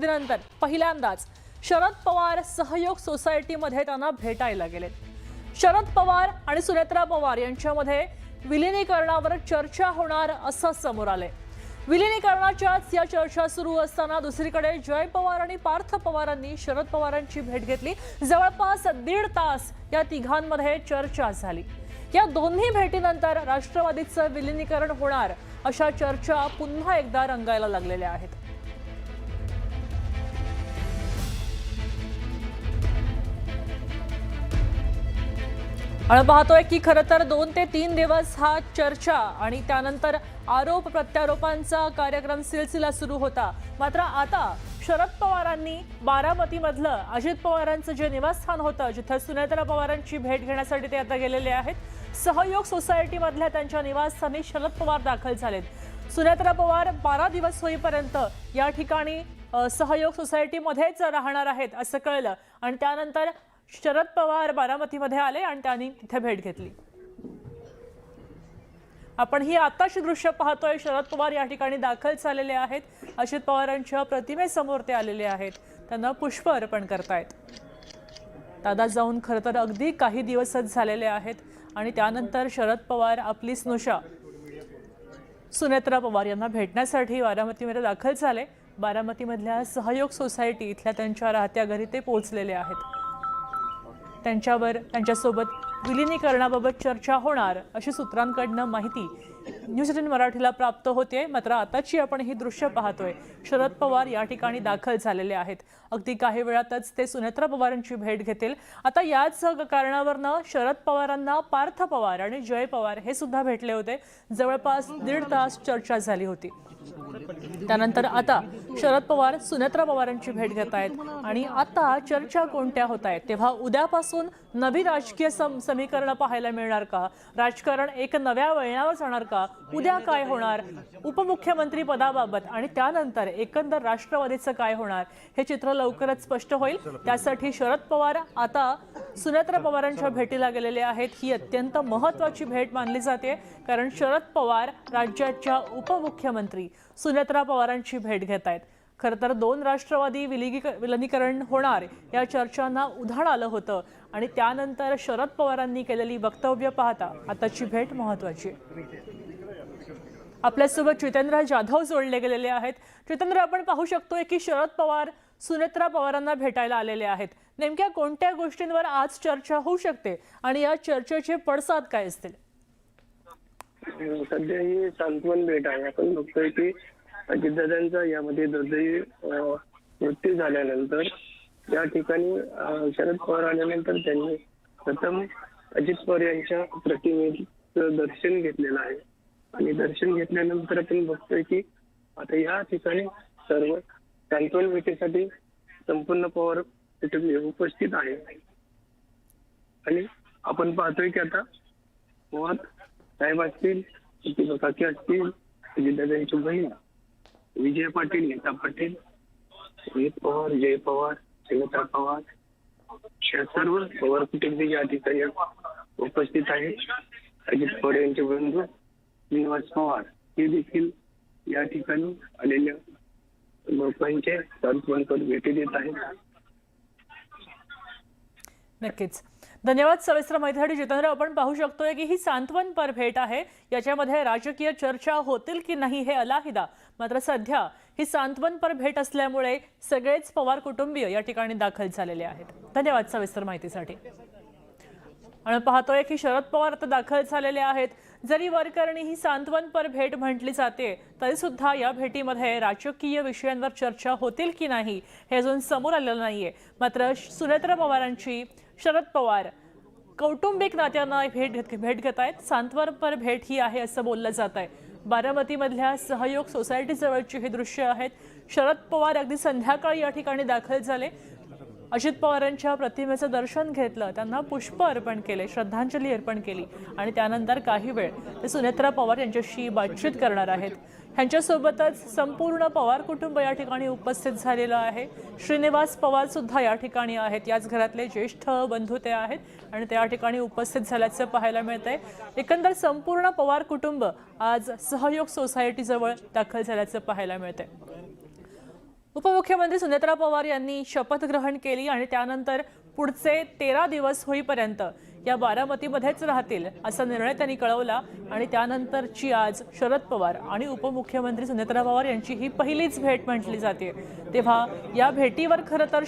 कारकिर्दीनंतर पहिल्यांदाच शरद पवार सहयोग सोसायटीमध्ये त्यांना भेटायला गेले। शरद पवार आणि सुनेत्रा पवार यांच्यामध्ये विलीनीकरणावर चर्चा होणार असं समोर आले। विलीनीकरणाच्याच या चर्चा सुरू असताना दुसरीकडे जय पवार आणि पार्थ पवारांनी शरद पवारांची भेट घेतली। जवळपास 1.5 तास या तिघांमध्ये चर्चा झाली। या दोन्ही भेटीनंतर राष्ट्रवादीचं विलीनीकरण होणार अशा चर्चा पुन्हा एकदा रंगायला लागलेल्या आहेत। आपण पाहतोय की खरं तर 2 ते 3 दिवस हा चर्चा आणि त्यानंतर आरोप प्रत्यारोपांचा कार्यक्रम सिलसिला सुरू होता। मात्र आता शरद पवारांनी बारामतीमधलं अजित पवारांचं जे निवासस्थान होतं जिथे सुनेत्रा पवारांची भेट घेण्यासाठी ते आता गेलेले आहेत। सहयोग सोसायटीमधल्या त्यांच्या निवासस्थानी शरद पवार दाखल झालेत। सुनेत्रा पवार 12 दिवस होईपर्यंत या ठिकाणी सहयोग सोसायटीमध्येच राहणार आहेत असं कळलं आणि त्यानंतर शरद पवार बारामतीमध्ये आले आणि त्यांनी तिथे भेट घेतली। आपण ही आताची दृश्य पाहतोय। शरद पवार या ठिकाणी दाखल झालेले आहेत। अजित पवारांच्या प्रतिमेसमोर ते आलेले आहेत। त्यांना पुष्प अर्पण करतायत। दादा जाऊन खरं तर अगदी काही दिवसच झालेले आहेत आणि त्यानंतर शरद पवार आपली स्नुषा सुनेत्रा पवार यांना भेटण्यासाठी बारामतीमध्ये दाखल झाले। बारामतीमधल्या सहयोग सोसायटी इथल्या त्यांच्या राहत्या घरी ते पोहोचलेले आहेत। त्यांच्यासोबत विलीनीकरणाबाबत चर्चा होणार अशी सूत्रांकडून माहिती न्यूज 18 मराठीला प्राप्त होते। मात्र आताची आपण ही दृश्य पाहतोय। शरद पवार या ठिकाणी दाखल झालेले आहेत। अगदी काही वेळातच ते सुनेत्रा पवारांची भेट घेतील। आता याच कारणावरनं शरद पवारांना पार्थ पवार आणि जय पवार हे सुद्धा भेटले होते। जवळपास 1.5 तास चर्चा झाली होती। त्यानंतर आता शरद पवार सुनेत्रा पवारांची भेट घेत आहेत आणि आता चर्चा कोणत्या होत आहेत तेव्हा उद्यापासून नवी राजकीय समीकरण पाहायला मिळणार का? राजकारण एक नव्या वळणावर जाणार का? उद्या काय होणार उपमुख्यमंत्री पदाबाबत आणि त्यानंतर एकंदर राष्ट्रवादीचं काय होणार हे चित्र लवकरच स्पष्ट होईल। त्यासाठी शरद पवार आता सुनेत्रा पवारांच्या भेटीला गेलेले आहेत। ही अत्यंत महत्त्वाची भेट मानली जाते कारण शरद पवार राज्याच्या उपमुख्यमंत्री सुनेत्रा पवारांची भेट घेत आहेत। खरं तर 2 राष्ट्रवादी विलीनीकरण होणार या चर्चांना उधाण आलं होतं आणि त्यानंतर शरद पवारांनी केलेली वक्तव्य पाहता आताची भेट महत्त्वाची। आपल्यासोबत जितेंद्र जाधव जोडले गेलेले आहेत। जितेंद्र, आपण पाहू शकतोय की शरद पवार सुनेत्रा पवारांना भेटायला आलेले आहेत। नेमक्या कोणत्या गोष्टींवर आज चर्चा होऊ शकते आणि या चर्चेचे पडसाद काय असतील? सध्या ही सांत्वन भेट आहे। आपण बघतोय की अजितदादांचा यामध्ये दुर्दैवी मृत्यू झाल्यानंतर या ठिकाणी शरद पवार आल्यानंतर त्यांनी प्रथम अजित पवार यांच्या प्रतिमेचं दर्शन घेतलेलं आहे आणि दर्शन घेतल्यानंतर आपण बघतोय की आता या ठिकाणी सर्व सांत्वन भेटीसाठी संपूर्ण पवार कुटुंबीय उपस्थित आहे आणि आपण पाहतोय की आता पवार साहेब असतील, प्रतिभा काकी असतील, अजितदादांची बहीण विजय पाटील, नीता पाटील, अजित पवार, जय पवार, सुनेत्रा पवार सर्व पवार कुटुंबीय या ठिकाणी उपस्थित आहेत। अजित पवार यांचे बंधू श्रीनिवास पवार हे देखील या ठिकाणी आलेल्या लोकांचे सांत्वन भेटी देत आहेत। नक्कीच, धन्यवाद सविस्तर माहितीसाठी जितेंद्र। आपण पाहू शकतोय की ही सांत्वनपर भेट आहे। याच्यामध्ये राजकीय चर्चा होतील की नाही हे अलाहिदा, मात्र सध्या ही सांत्वनपर भेट असल्यामुळे सगळेच पवार कुटुंबीय या ठिकाणी दाखल झालेले आहेत। धन्यवाद सविस्तर माहितीसाठी। आपण पाहतोय की शरद पवार आता दाखल झालेले आहेत। जरी वरकरणी ही सांत्वनपर भेट म्हटली जाते तरी सुद्धा या भेटीमध्ये राजकीय विषयांवर चर्चा होतील की नाही हे अजून समोर आलेलं नाहीये। मात्र सुनेत्रा पवारांची शरद पवार कौटुंबिक नात्यांना भेट घेत आहेत। सांत्वनपर भेट ही आहे असं बोललं जात आहे। बारामतीमधल्या सहयोग सोसायटी जवळची ही दृश्य आहेत। शरद पवार अगदी संध्याकाळी या ठिकाणी दाखल झाले। अजित पवारांच्या प्रतिमेचं दर्शन घेतलं, त्यांना पुष्प अर्पण केले, श्रद्धांजली अर्पण केली आणि त्यानंतर काही वेळ ते सुनेत्रा पवार यांच्याशी बातचीत करणार आहेत। ह्यांच्यासोबतच संपूर्ण पवार कुटुंब या ठिकाणी उपस्थित झालेलं आहे। श्रीनिवास पवार सुद्धा या ठिकाणी आहेत। याच घरातले ज्येष्ठ बंधू ते आहेत आणि त्या ठिकाणी उपस्थित झाल्याचं पाहायला मिळतंय। एकंदर संपूर्ण पवार कुटुंब आज सहयोग सोसायटी जवळ दाखल झाल्याचं पाहायला मिळतंय। उपमुख्यमंत्री सुनेत्रा पवार यांनी शपथ ग्रहण केली आणि त्यानंतर पुढचे 13 दिवस होईपर्यंत या बारामतीमध्येच राहतील असा निर्णय त्यांनी कळवला आणि त्यानंतरची आज शरद पवार आणि उपमुख्यमंत्री सुनेत्रा पवार यांची ही पहिलीच भेट म्हटली जाते। तेव्हा या भेटीवर खरं तर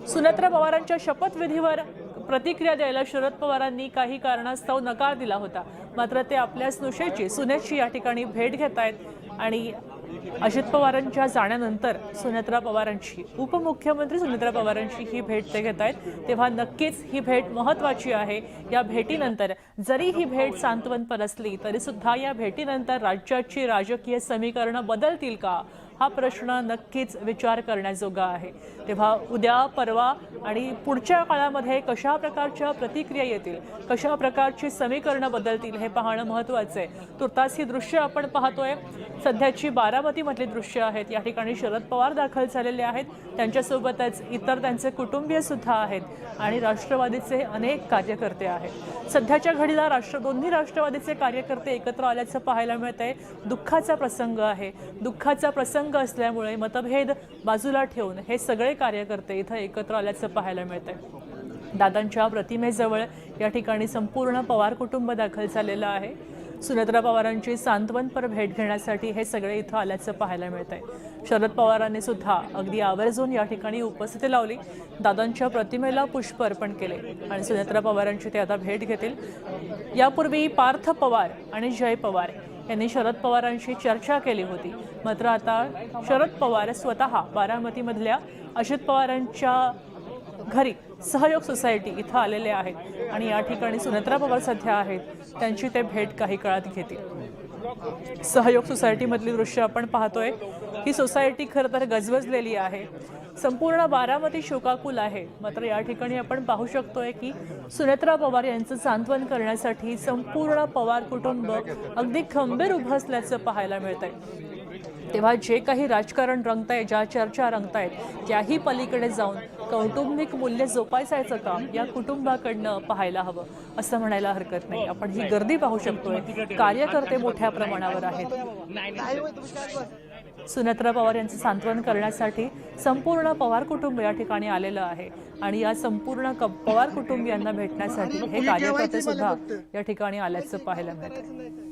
सुनेत्रा पवारांच्या शपथविधीवर प्रतिक्रिया द्यायला शरद पवारांनी काही कारणास्तव नकार दिला होता, मात्र ते आपल्या सुनेची या ठिकाणी भेट घेत आहेत आणि अजित पवारांच्या जाण्यानंतर सुनेत्रा पवारांची उपमुख्यमंत्री सुनेत्रा पवारांची ही भेट ते घेत आहेत। तेव्हा नक्कीच ही भेट महत्त्वाची आहे। या भेटीनंतर जरी ही भेट सांत्वनपर असली तरी सुद्धा या भेटीनंतर राज्याची राजकीय समीकरणं बदलतील का हा प्रश्न नक्कीच विचार करण्याजोगा आहे। तेव्हा उद्या परवा आणि पुढच्या काळामध्ये कशा प्रकारच्या प्रतिक्रिया येतील, कशा प्रकारची समीकरणं बदलतील हे पाहणं महत्त्वाचं आहे। तुर्तास ही दृश्य आपण पाहतोय, सध्याची बारामतीमधली दृश्य आहेत। या ठिकाणी शरद पवार दाखल झालेले आहेत, त्यांच्यासोबतच इतर त्यांचे कुटुंबीय सुद्धा आहेत आणि राष्ट्रवादीचे अनेक कार्यकर्ते आहेत। सध्याच्या घडीला दोन्ही राष्ट्रवादीचे कार्यकर्ते एकत्र आल्याचं पाहायला मिळतंय। दुःखाचा प्रसंग आहे, दुःखाचा प्रसंग असल्यामुळे मतभेद बाजूला ठेवून हे सगळे कार्यकर्ते इथं एकत्र आल्याचं पाहायला मिळतंय। दादांच्या प्रतिमेजवळ या ठिकाणी संपूर्ण पवार कुटुंब दाखल झालेलं आहे। सुनेत्रा पवारांची सांत्वनपर भेट घेण्यासाठी हे सगळे इथं आल्याचं पाहायला मिळतंय। शरद पवारांनी सुद्धा अगदी आवर्जून या ठिकाणी उपस्थिती लावली, दादांच्या प्रतिमेला पुष्प अर्पण केले आणि सुनेत्रा पवारांची ते आता भेट घेतील। यापूर्वी पार्थ पवार आणि जय पवार यांनी शरद पवारांशी चर्चा केली होती, मात्र आता शरद पवार स्वतः बारामतीमधल्या अजित पवारांच्या घरी सहयोग सोसायटी इथं आलेले आहेत आणि या ठिकाणी सुनेत्रा पवार सध्या आहेत, त्यांची ते भेट काही काळात घेतील। सहयोग सोसायटीमधली दृश्य आपण पाहतोय। ही सोसायटी खरं तर गजबजलेली आहे, संपूर्ण बारामती शोकाकुल आहे, मात्र या ठिकाणी आपण पाहू शकतोय की सुनेत्रा पवार यांचं सांत्वन करण्यासाठी संपूर्ण पवार कुटुंब अगदी खंबीर उभं असल्याचं पाहायला मिळतंय। तेव्हा जे काही राजकारण रंगतंय, ज्या चर्चा रंगतायत, त्याही पलीकडे जाऊन कौटुंबिक मूल्य जोपासायचं काम या कुटुंबाकडनं पाहायला हवं असं म्हणायला हरकत नाही। आपण ही गर्दी पाहू शकतोय, कार्यकर्ते मोठ्या प्रमाणावर आहेत। सुनेत्रा पवार यांचं सांत्वन करण्यासाठी संपूर्ण पवार कुटुंब या ठिकाणी आलेलं आहे आणि या संपूर्ण पवार कुटुंबियांना भेटण्यासाठी हे कार्यकर्ते सुद्धा या ठिकाणी आल्याचं पाहायला मिळतं।